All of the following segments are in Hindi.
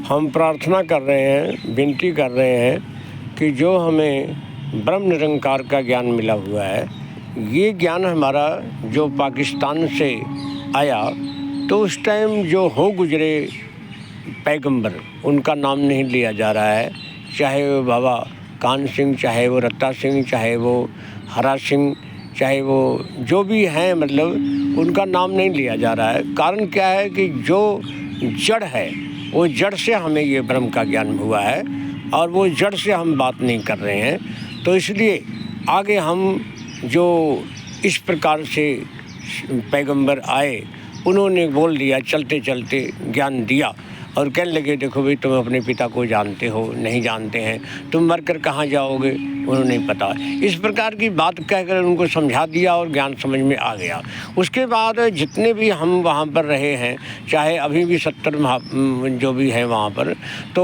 हम प्रार्थना कर रहे हैं, विनती कर रहे हैं कि जो हमें ब्रह्म निरंकार का ज्ञान मिला हुआ है, ये ज्ञान हमारा जो पाकिस्तान से आया तो उस टाइम जो हो गुजरे पैगंबर, उनका नाम नहीं लिया जा रहा है। चाहे वो बाबा कान सिंह, चाहे वो रत्ता सिंह, चाहे वो हरा सिंह, चाहे वो जो भी हैं, मतलब उनका नाम नहीं लिया जा रहा है। कारण क्या है कि जो जड़ है वो जड़ से हमें ये ब्रह्म का ज्ञान हुआ है और वो जड़ से हम बात नहीं कर रहे हैं। तो इसलिए आगे हम जो इस प्रकार से पैगंबर आए, उन्होंने बोल दिया, चलते चलते ज्ञान दिया और कहने लगे देखो भाई, तुम अपने पिता को जानते हो, नहीं जानते हैं, तुम मरकर कहाँ जाओगे, उन्हें नहीं पता। इस प्रकार की बात कहकर उनको समझा दिया और ज्ञान समझ में आ गया। उसके बाद जितने भी हम वहाँ पर रहे हैं, चाहे अभी भी 70 जो भी है वहाँ पर, तो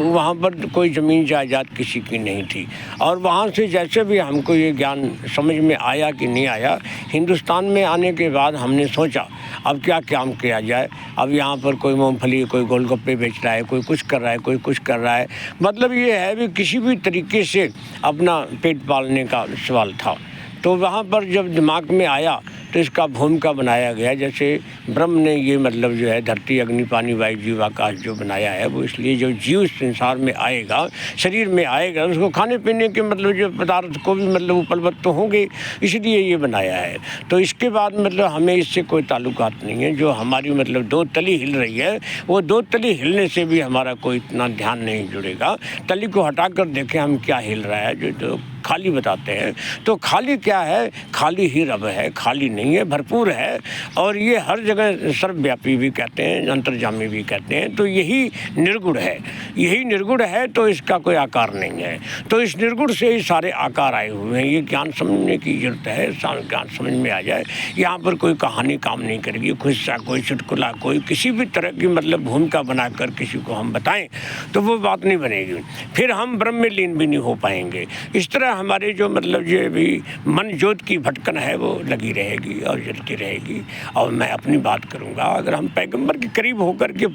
वहाँ पर कोई ज़मीन जायदाद किसी की नहीं थी। और वहाँ से जैसे भी हमको ये ज्ञान समझ में आया कि नहीं आया, हिंदुस्तान में आने के बाद हमने सोचा अब क्या काम किया जाए। अब यहाँ पर कोई मूंगफली, कोई गोलगप्पे बेच रहा है, कोई कुछ कर रहा है, कोई कुछ कर रहा है। मतलब ये है भी किसी भी तरीके से अपना पेट पालने का सवाल था। तो वहाँ पर जब दिमाग में आया तो इसका भूमिका बनाया गया। जैसे ब्रह्म ने ये मतलब जो है धरती, अग्नि, पानी, वायु, जीव, आकाश जो बनाया है, वो इसलिए जो जीव संसार में आएगा, शरीर में आएगा, उसको खाने पीने के मतलब जो पदार्थ को भी मतलब उपलब्ध तो होंगे, इसलिए ये बनाया है। तो इसके बाद मतलब हमें इससे कोई ताल्लुकात नहीं है। जो हमारी मतलब दो तली हिल रही है, वो दो तली हिलने से भी हमारा कोई इतना ध्यान नहीं जुड़ेगा। तली को हटा कर देखें हम क्या हिल रहा है, जो खाली बताते हैं। तो खाली क्या है? खाली ही रब है, खाली नहीं है, भरपूर है। और ये हर जगह सर्वव्यापी भी कहते हैं, अंतर्जामी भी कहते हैं। तो यही निर्गुण है, यही निर्गुण है, तो इसका कोई आकार नहीं है। तो इस निर्गुण से ही सारे आकार आए हुए हैं। ये ज्ञान समझने की जरूरत है, ज्ञान समझ में आ जाए। यहाँ पर कोई कहानी काम नहीं करेगी, खुस्सा, कोई चुटकुला, कोई किसी भी तरह की मतलब भूमिका बनाकर किसी को हम बताएं तो वो बात नहीं बनेगी। फिर हम ब्रह्म में लीन भी नहीं हो पाएंगे। इस तरह हमारे जो मतलब जो भी मन ज्योत की भटकन है वो लगी रहेगी और जलती रहेगी। और मैं अपनी बात करूँगा, अगर हम पैगंबर के करीब होकर के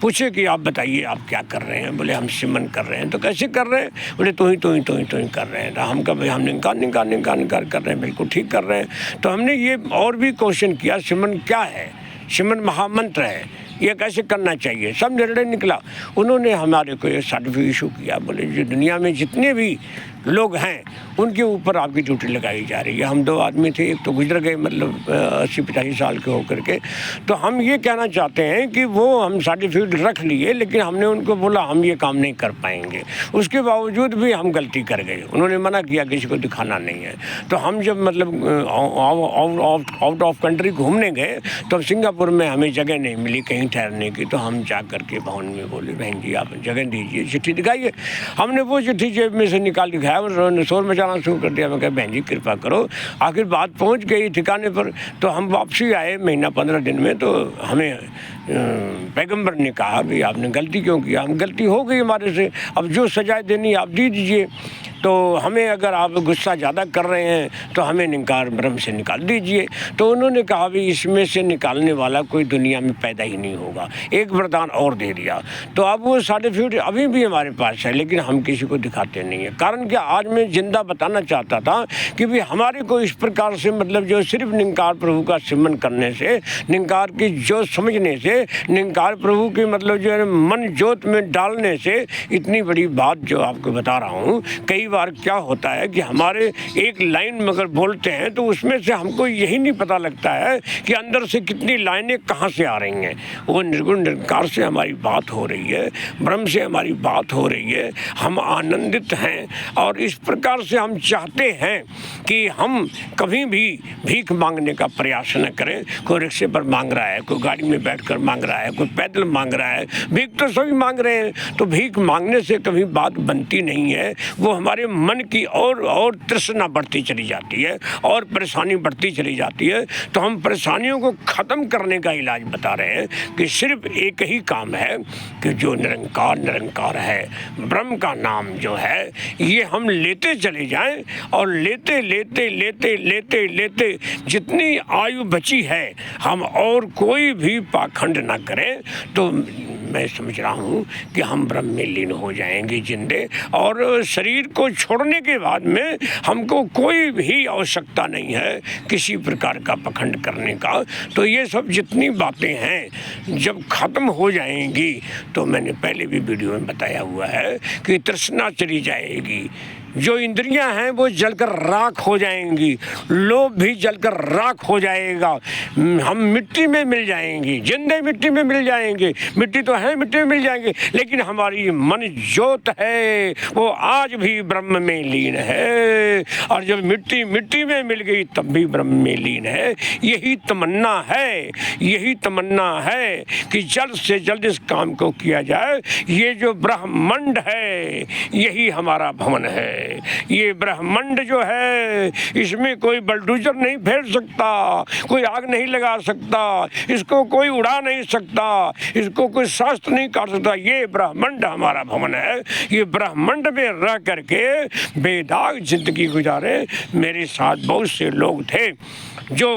पूछे कि आप बताइए आप क्या कर रहे हैं, बोले हम सिमरन कर रहे हैं। तो कैसे कर रहे हैं? बोले तो ही कर रहे हैं। हम कभी हम निकाल कर रहे हैं, बिल्कुल ठीक कर रहे हैं। तो हमने ये और भी क्वेश्चन किया, सिमरन क्या है? सिमरन महामंत्र है, ये कैसे करना चाहिए? सब निर्णय निकला। उन्होंने हमारे को ये सर्टिफिकेट इशू किया, बोले जो दुनिया में जितने भी लोग हैं उनके ऊपर आपकी ड्यूटी लगाई जा रही है। हम 2 आदमी थे, एक तो गुजर गए मतलब 80-85 साल के होकर के। तो हम ये कहना चाहते हैं कि वो हम सर्टिफिकेट रख लिए, लेकिन हमने उनको बोला हम ये काम नहीं कर पाएंगे। उसके बावजूद भी हम गलती कर गए। उन्होंने मना किया, किसी को दिखाना नहीं है। तो हम जब मतलब आउट ऑफ कंट्री घूमने गए तो सिंगापुर में हमें जगह नहीं मिली कहीं ठहरने की। तो हम जा कर के भवन में बोले बहन जी आप जगह दीजिए, चिट्ठी दिखाइए। हमने वो चिट्ठी जेब में से निकाल दिखाया, उन्होंने शोर मचाना शुरू कर दिया। मैं कहा बहन जी कृपा करो। आखिर बात पहुंच गई ठिकाने पर। तो हम वापसी आए महीना 15 दिन में। तो हमें पैगंबर ने कहा भाई आपने गलती क्यों किया? हम गलती हो गई हमारे से, अब जो सजाएं देनी आप दे दीजिए। तो हमें अगर आप गुस्सा ज़्यादा कर रहे हैं तो हमें निकार ब्रह्म से निकाल दीजिए। तो उन्होंने कहा भी इसमें से निकालने वाला कोई दुनिया में पैदा ही नहीं होगा। एक वरदान और दे दिया। तो अब वो सर्टिफिकेट अभी भी हमारे पास है, लेकिन हम किसी को दिखाते नहीं है। कारण क्या, आज मैं जिंदा बताना चाहता था कि भी हमारे को इस प्रकार से मतलब जो सिर्फ निंकार प्रभु का सिमरन करने से, निंकार की ज्योत समझने से, निंकार प्रभु की मतलब जो है मन ज्योत में डालने से, इतनी बड़ी बात जो आपको बता रहा हूँ। कई बार क्या होता है कि हमारे एक लाइन मगर बोलते हैं तो उसमें से हमको यही नहीं पता लगता है कि अंदर से कितनी लाइनें कहाँ से आ रही हैं। वो निर्गुण निरंकार से हमारी बात हो रही है, ब्रह्म से हमारी बात हो रही है। हम आनंदित हैं और इस प्रकार से हम चाहते हैं कि हम कभी भी भीख मांगने का प्रयास न करें। कोई रिक्शे पर मांग रहा है, कोई गाड़ी में बैठकर मांग रहा है, कोई पैदल मांग रहा है, भीख तो सभी मांग रहे हैं। तो भीख मांगने से कभी बात बनती नहीं है। वो हमारे हमारे मन की और तृष्णा बढ़ती चली जाती है और परेशानी बढ़ती चली जाती है। तो हम परेशानियों को ख़त्म करने का इलाज बता रहे हैं कि सिर्फ एक ही काम है कि जो निरंकार है, ब्रह्म का नाम जो है, ये हम लेते चले जाएं और लेते लेते लेते लेते लेते जितनी आयु बची है हम और कोई भी पाखंड ना करें, तो मैं समझ रहा हूँ कि हम ब्रह्म में लीन हो जाएंगे जिंदे। और शरीर को छोड़ने के बाद में हमको कोई भी आवश्यकता नहीं है किसी प्रकार का पखंड करने का। तो ये सब जितनी बातें हैं जब ख़त्म हो जाएंगी, तो मैंने पहले भी वीडियो में बताया हुआ है कि तृष्णा चली जाएगी, जो इंद्रियां हैं वो जलकर राख हो जाएंगी, लोभ भी जलकर राख हो जाएगा, हम मिट्टी में मिल जाएंगे, जिंदे मिट्टी में मिल जाएंगे। मिट्टी तो है, मिट्टी में मिल जाएंगे, लेकिन हमारी मन ज्योत है वो आज भी ब्रह्म में लीन है। और जब मिट्टी मिट्टी में मिल गई तब भी ब्रह्म में लीन है। यही तमन्ना है, यही तमन्ना है कि जल्द से जल्द इस काम को किया जाए। ये जो ब्रह्मांड है यही हमारा भवन है। ये ब्रह्मांड जो है इसमें कोई बलडोजर नहीं फेर सकता, कोई आग नहीं लगा सकता, इसको कोई उड़ा नहीं सकता, इसको कोई शास्त्र नहीं काट सकता। ये ब्रह्मांड हमारा भवन है। ये ब्रह्मांड में रह करके बेदाग जिंदगी गुजारे। मेरे साथ बहुत से लोग थे जो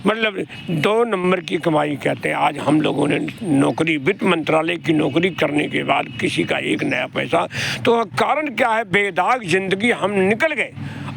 मतलब 2 नंबर की कमाई कहते हैं। आज हम लोगों ने नौकरी, वित्त मंत्रालय की नौकरी करने के बाद किसी का एक नया पैसा, तो कारण क्या है, बेदाग जिंदगी हम निकल गए।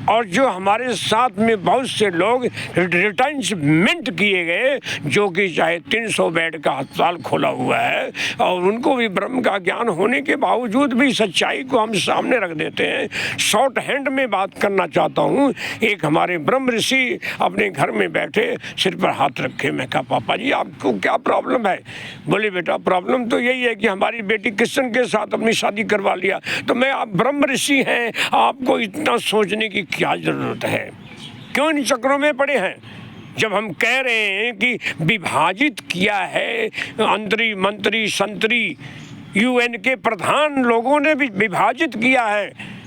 और जो हमारे साथ में बहुत से लोग रिटायरमेंट किए गए, जो कि चाहे 300 बेड का अस्पताल खोला हुआ है, और उनको भी ब्रह्म का ज्ञान होने के बावजूद भी सच्चाई को हम सामने रख देते हैं। शॉर्ट हैंड में बात करना चाहता हूँ। एक हमारे ब्रह्म ऋषि अपने घर में बैठे, सिर पर हाथ रखे। मैं कहा, पापा जी आपको क्या प्रॉब्लम है? बोले, बेटा प्रॉब्लम तो यही है कि हमारी बेटी कृष्ण के साथ अपनी शादी करवा लिया। तो मैं, आप ब्रह्म ऋषि हैं, आपको इतना सोचने की क्या जरूरत है? क्यों इन चक्रों में पड़े हैं? जब हम कह रहे हैं कि विभाजित किया है, अंतरी मंत्री संतरी UN के प्रधान लोगों ने भी विभाजित किया है।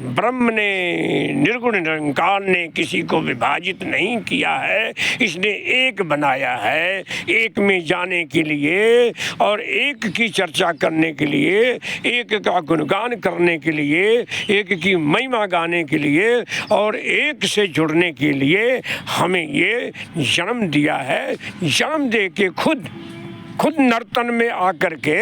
ब्रह्म ने, निर्गुण निरंकार ने किसी को विभाजित नहीं किया है। इसने एक बनाया है, एक में जाने के लिए और एक की चर्चा करने के लिए, एक का गुणगान करने के लिए, एक की महिमा गाने के लिए और एक से जुड़ने के लिए हमें ये जन्म दिया है। जन्म दे के खुद नर्तन में आकर के,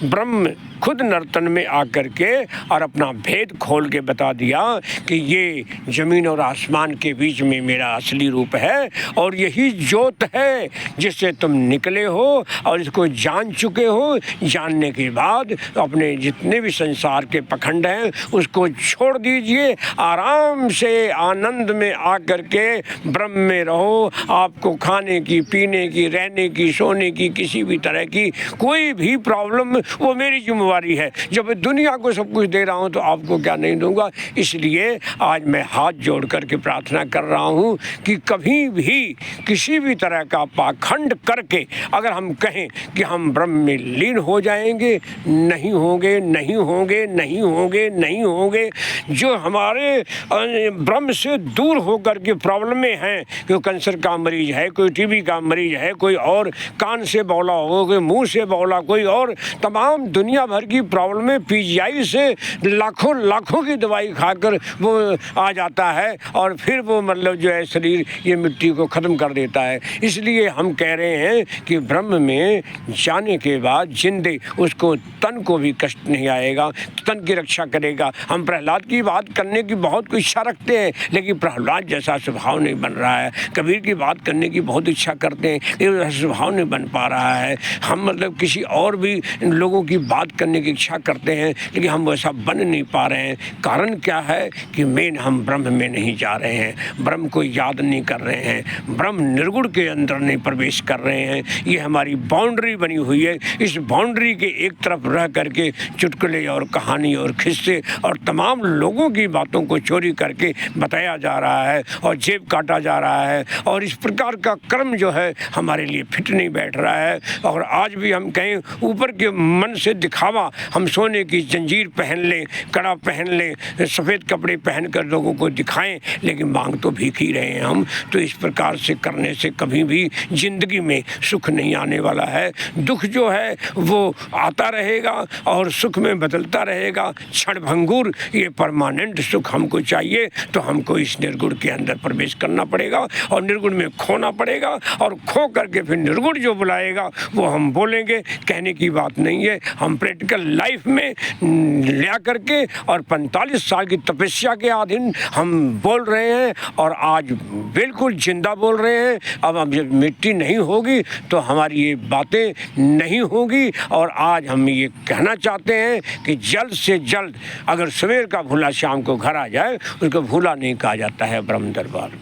ब्रह्म खुद नर्तन में आकर के और अपना भेद खोल के बता दिया कि ये ज़मीन और आसमान के बीच में मेरा असली रूप है और यही ज्योत है जिससे तुम निकले हो और इसको जान चुके हो। जानने के बाद अपने जितने भी संसार के पखंड हैं उसको छोड़ दीजिए, आराम से आनंद में आकर के ब्रह्म में रहो। आपको खाने की, पीने की, रहने की, सोने की, किसी भी तरह की कोई भी प्रॉब्लम, वो मेरी जिम्मेवारी है। जब दुनिया को सब कुछ दे रहा हूं तो आपको क्या नहीं दूंगा? इसलिए आज मैं हाथ जोड़ करके प्रार्थना कर रहा हूं कि कभी भी किसी भी तरह का पाखंड करके अगर हम कहें कि हम ब्रह्म में लीन हो जाएंगे, नहीं होंगे, नहीं होंगे, नहीं होंगे, नहीं होंगे। जो हमारे ब्रह्म से दूर होकर के प्रॉब्लम में हैं, कोई कैंसर का मरीज है, कोई टीबी का मरीज है, कोई और कान से बौला हो, कोई मुंह से बौला, कोई और तमाम दुनिया भर की प्रॉब्लम PGI से लाखों की दवाई खाकर वो आ जाता है और फिर वो मतलब जो है शरीर ये मिट्टी को ख़त्म कर देता है। इसलिए हम कह रहे हैं कि ब्रह्म में जाने के बाद जिंदे उसको तन को भी कष्ट नहीं आएगा, तन की रक्षा करेगा। हम प्रहलाद की बात करने की बहुत इच्छा रखते हैं, लेकिन प्रहलाद जैसा स्वभाव नहीं बन रहा है। कबीर की बात करने की बहुत इच्छा करते हैं, लेकिन स्वभाव नहीं बन पा रहा है। हम मतलब किसी और भी लोगों की बात करने की इच्छा करते हैं, लेकिन हम वैसा बन नहीं पा रहे हैं। कारण क्या है कि मेन हम ब्रह्म में नहीं जा रहे हैं, ब्रह्म को याद नहीं कर रहे हैं, ब्रह्म निर्गुण के अंदर नहीं प्रवेश कर रहे हैं। ये हमारी बाउंड्री बनी हुई है। इस बाउंड्री के एक तरफ रह करके चुटकुले और कहानी और किस्से और तमाम लोगों की बातों को चोरी करके बताया जा रहा है और जेब काटा जा रहा है। और इस प्रकार का कर्म जो है हमारे लिए फिट नहीं बैठ रहा है। और आज भी हम कहें ऊपर के मन से दिखावा अलावा हम सोने की जंजीर पहन लें, कड़ा पहन लें, सफ़ेद कपड़े पहन कर लोगों को दिखाएं, लेकिन मांग तो भीख ही रहे हैं हम। तो इस प्रकार से करने से कभी भी ज़िंदगी में सुख नहीं आने वाला है। दुख जो है वो आता रहेगा और सुख में बदलता रहेगा, क्षणभंगुर। ये परमानेंट सुख हमको चाहिए तो हमको इस निर्गुण के अंदर प्रवेश करना पड़ेगा और निर्गुण में खोना पड़ेगा, और खो करके फिर निर्गुण जो बुलाएगा वो हम बोलेंगे। कहने की बात नहीं है, हम प्रैक्टिकल लाइफ में ले करके और 45 साल की तपस्या के अधीन हम बोल रहे हैं और आज बिल्कुल जिंदा बोल रहे हैं। अब जब मिट्टी नहीं होगी तो हमारी ये बातें नहीं होगी। और आज हम ये कहना चाहते हैं कि जल्द से जल्द, अगर सवेर का भूला शाम को घर आ जाए, उसको भूला नहीं कहा जाता है ब्रह्म दरबार।